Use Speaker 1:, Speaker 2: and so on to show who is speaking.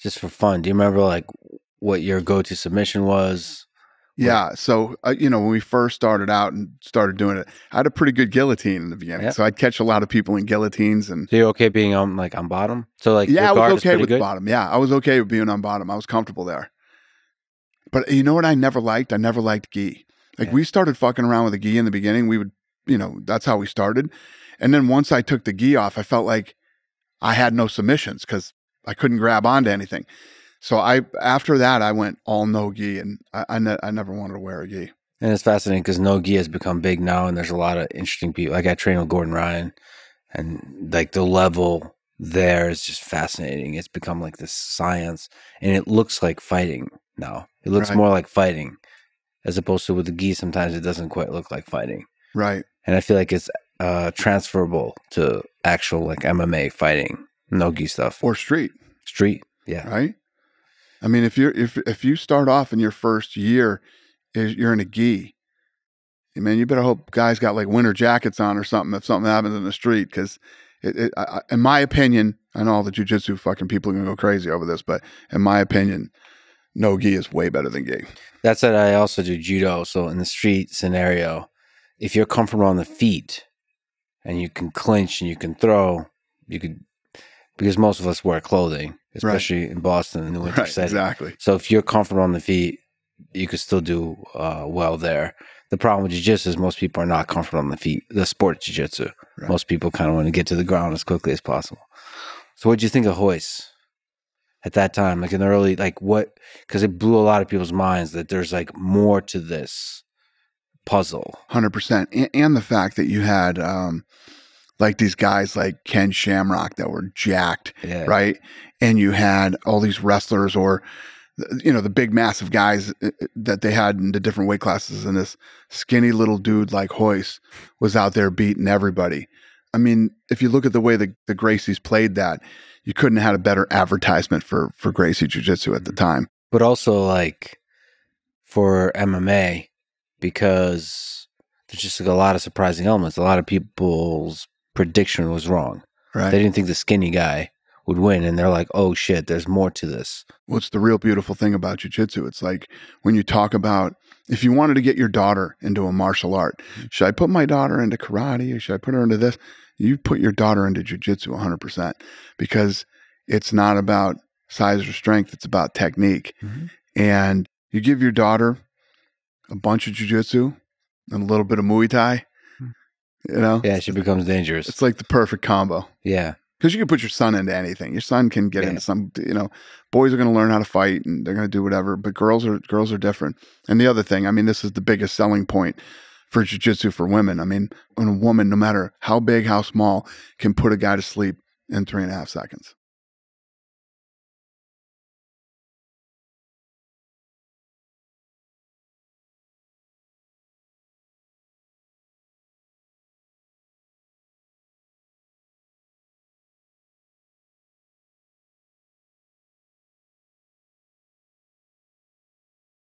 Speaker 1: just for fun. Do you remember like what your go-to submission was?
Speaker 2: Yeah. So, you know, when we first started out and started doing it, I had a pretty good guillotine in the beginning.
Speaker 1: Yeah.
Speaker 2: So I'd catch a lot of people in guillotines. And
Speaker 1: So you're okay being on like on bottom? So like
Speaker 2: yeah,
Speaker 1: your
Speaker 2: I
Speaker 1: guard
Speaker 2: was
Speaker 1: is
Speaker 2: okay
Speaker 1: pretty
Speaker 2: with
Speaker 1: good?
Speaker 2: bottom. Yeah, I was okay with being on bottom. I was comfortable there. But you know what I never liked? I never liked gi. Like we started fucking around with the gi in the beginning. We would, you know, that's how we started. And then once I took the gi off, I felt like I had no submissions because I couldn't grab onto anything. So after that, I went all no gi, and I never wanted to wear a gi.
Speaker 1: And it's fascinating because no gi has become big now, and there's a lot of interesting people. Like I train with Gordon Ryan, and like the level there is just fascinating. It's become like this science, and it looks like fighting now. It looks more like fighting, as opposed to with the gi. Sometimes it doesn't quite look like fighting.
Speaker 2: Right.
Speaker 1: And I feel like it's transferable to actual like MMA fighting, no gi stuff
Speaker 2: or street.
Speaker 1: Yeah.
Speaker 2: Right. I mean, if you start off in your first year, you're in a gi, man, you better hope guys got like winter jackets on or something if something happens in the street. Because in my opinion, I know all the jujitsu fucking people are gonna go crazy over this, but in my opinion, no gi is way better than gi.
Speaker 1: That said, I also do judo. So in the street scenario, if you're comfortable on the feet and you can clinch and you can throw, you could, because most of us wear clothing, especially in Boston in the winter setting.
Speaker 2: Exactly.
Speaker 1: So if you're comfortable on the feet, you could still do well there. The problem with jiu-jitsu is most people are not comfortable on the feet. The sport jiu-jitsu. Most people kind of want to get to the ground as quickly as possible. So what did you think of hoists at that time? Like in the early, like what, because it blew a lot of people's minds that there's like more to this puzzle.
Speaker 2: 100%. And the fact that you had like these guys like Ken Shamrock that were jacked, right? And you had all these wrestlers or, you know, the big massive guys that they had in the different weight classes, and this skinny little dude like Hoist was out there beating everybody. I mean, if you look at the way the Gracies played that, you couldn't have had a better advertisement for Gracie Jiu-Jitsu at the time.
Speaker 1: But also like for MMA, because there's just like a lot of surprising elements. A lot of people's prediction was wrong. Right. They didn't think the skinny guy would win, and they're like, oh shit, there's more to this.
Speaker 2: What's the real beautiful thing about jiu-jitsu? It's like when you talk about, if you wanted to get your daughter into a martial art, should I put my daughter into karate or should I put her into this? You put your daughter into jiu-jitsu 100%, because it's not about size or strength. It's about technique. And you give your daughter a bunch of jiu-jitsu and a little bit of Muay Thai, you know?
Speaker 1: Yeah, she becomes dangerous.
Speaker 2: It's like the perfect combo.
Speaker 1: Yeah.
Speaker 2: Because you can put your son into anything. Your son can get into some, you know, boys are going to learn how to fight and they're going to do whatever, but girls are different. And the other thing, I mean, this is the biggest selling point for jiu-jitsu for women. I mean, when a woman, no matter how big, how small, can put a guy to sleep in 3.5 seconds.